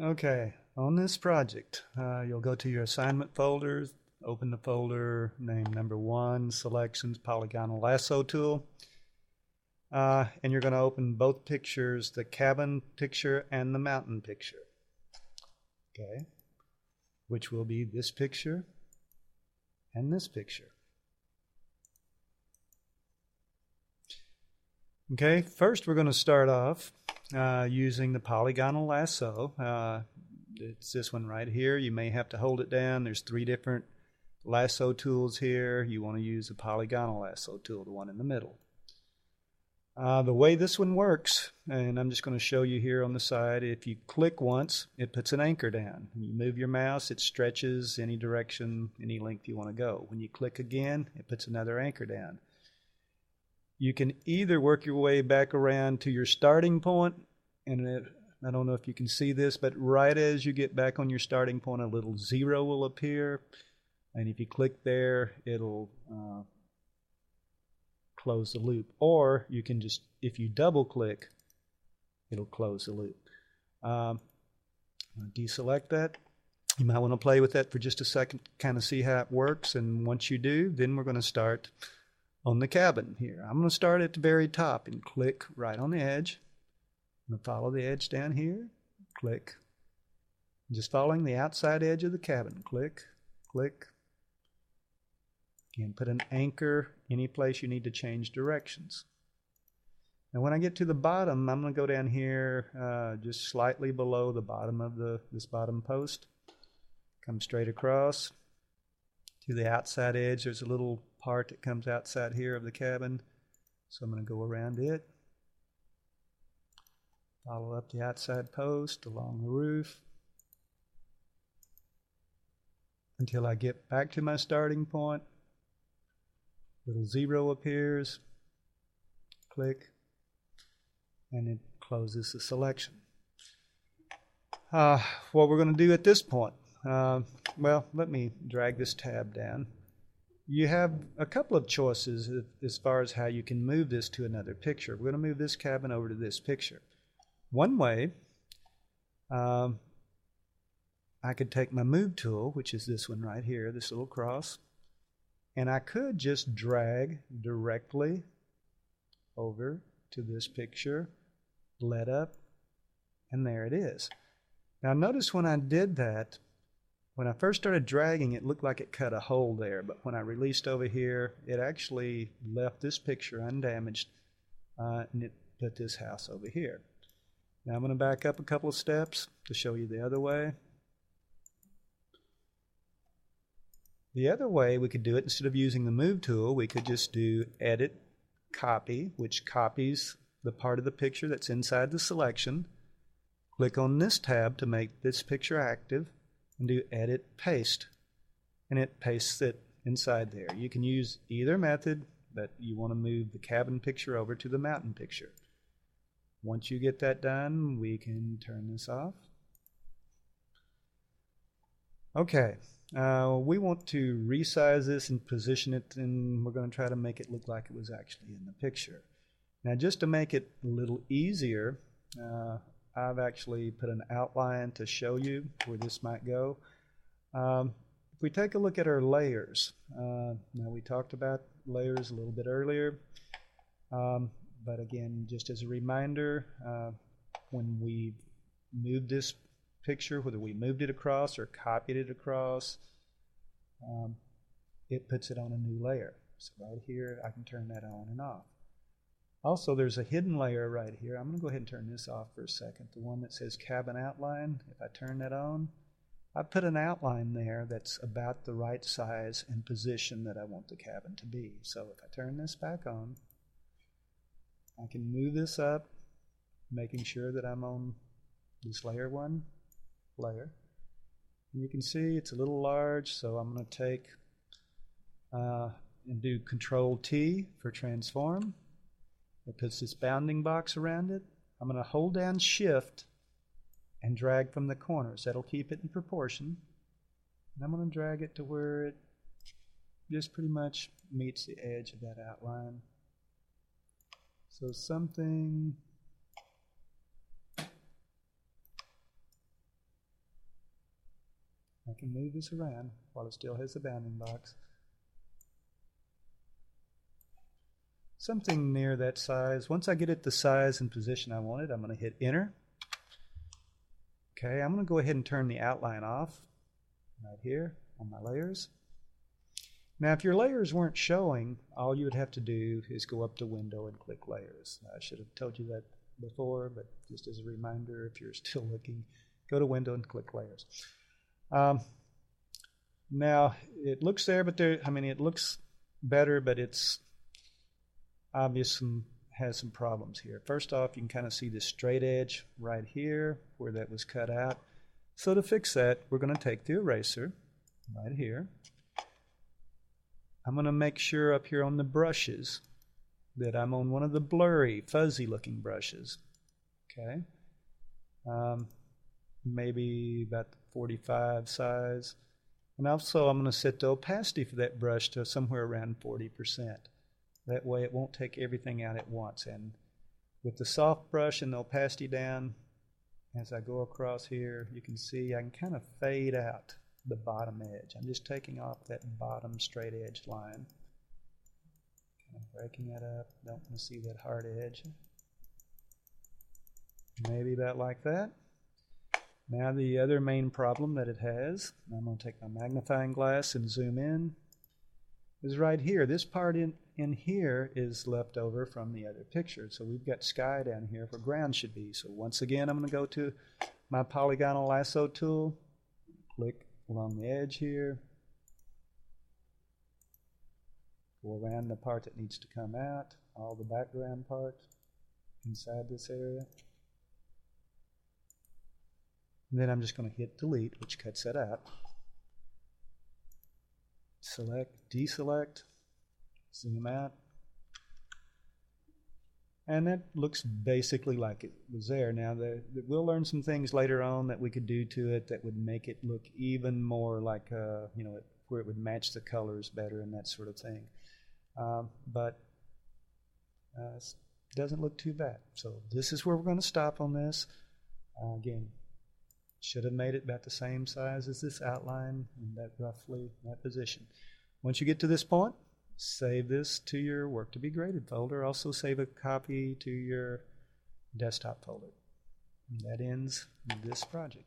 Okay, on this project, you'll go to your assignment folders, open the folder, name number 1, Selections, Polygonal Lasso Tool, and you're going to open both pictures, the cabin picture and the mountain picture, okay, which will be this picture and this picture. Okay, first we're going to start off using the polygonal lasso. It's this one right here. You may have to hold it down. There's 3 different lasso tools here. You want to use the polygonal lasso tool, the one in the middle. The way this one works, and I'm just going to show you here on the side, if you click once, it puts an anchor down. When you move your mouse, it stretches any direction, any length you want to go. When you click again, it puts another anchor down. You can either work your way back around to your starting point, and I don't know if you can see this, but right as you get back on your starting point, a little 0 will appear, and if you click there, it'll close the loop. Or you can just, if you double click, it'll close the loop. Deselect that. You might want to play with that for just a second, kind of see how it works, and once you do, then we're going to start on the cabin here. I'm going to start at the very top and click right on the edge. I'm going to follow the edge down here, click. Just following the outside edge of the cabin, click, click. Again, put an anchor any place you need to change directions. Now when I get to the bottom, I'm going to go down here just slightly below the bottom of this bottom post. Come straight across to the outside edge. There's a little part that comes outside here of the cabin, so I'm going to go around it, follow up the outside post along the roof until I get back to my starting point. Little 0 appears, click, and it closes the selection. What we're going to do at this point, well, let me drag this tab down. You have a couple of choices as far as how you can move this to another picture. We're going to move this cabin over to this picture. One way, I could take my move tool, which is this one right here, this little cross, and I could just drag directly over to this picture, let up, and there it is. Now notice when I did that, when I first started dragging, it looked like it cut a hole there, but when I released over here, it actually left this picture undamaged, and it put this house over here. Now I'm going to back up a couple of steps to show you the other way. The other way we could do it, instead of using the Move tool, we could just do Edit, Copy, which copies the part of the picture that's inside the selection. Click on this tab to make this picture active, and do Edit, Paste, and it pastes it inside there. You can use either method, but you want to move the cabin picture over to the mountain picture. Once you get that done, we can turn this off. Okay, we want to resize this and position it, and we're going to try to make it look like it was actually in the picture. Now just to make it a little easier, I've actually put an outline to show you where this might go. If we take a look at our layers, now we talked about layers a little bit earlier, but again, just as a reminder, when we moved this picture, whether we moved it across or copied it across, it puts it on a new layer. So right here, I can turn that on and off. Also, there's a hidden layer right here. I'm going to go ahead and turn this off for a second. The one that says Cabin Outline, if I turn that on, I put an outline there that's about the right size and position that I want the cabin to be. So if I turn this back on, I can move this up, making sure that I'm on this layer 1 layer. And you can see it's a little large, so I'm going to take and do Control T for transform. It puts this bounding box around it. I'm going to hold down Shift and drag from the corners. That'll keep it in proportion. And I'm going to drag it to where it just pretty much meets the edge of that outline. So something I can move this around while it still has the bounding box. Something near that size. Once I get it the size and position I want it, I'm going to hit enter. Okay, I'm going to go ahead and turn the outline off right here on my layers. Now if your layers weren't showing, all you would have to do is go up to Window and click Layers. I should have told you that before, but just as a reminder, if you're still looking, go to Window and click Layers. Now it looks there, but it looks better, but it's obvious has some problems here. First off, you can kind of see this straight edge right here where that was cut out. So to fix that, we're going to take the eraser right here. I'm going to make sure up here on the brushes that I'm on one of the blurry, fuzzy looking brushes. Okay. Maybe about the 45 size. And also I'm going to set the opacity for that brush to somewhere around 40%. That way it won't take everything out at once. And with the soft brush and the opacity down, as I go across here, you can see I can kind of fade out the bottom edge. I'm just taking off that bottom straight edge line. Kind of breaking that up. Don't want to see that hard edge. Maybe about like that. Now the other main problem that it has, I'm going to take my magnifying glass and zoom in, is right here. This part in here is left over from the other picture. So we've got sky down here where ground should be. So once again, I'm going to go to my polygonal lasso tool, click along the edge here, go around the part that needs to come out, all the background part inside this area. And then I'm just going to hit delete, which cuts that out. Select, deselect, zoom out. And that looks basically like it was there. Now, we'll learn some things later on that we could do to it that would make it look even more like, where it would match the colors better and that sort of thing. But it doesn't look too bad. So this is where we're going to stop on this. Again, should have made it about the same size as this outline, and that roughly that position. Once you get to this point, save this to your work to be graded folder. Also save a copy to your desktop folder. And that ends this project.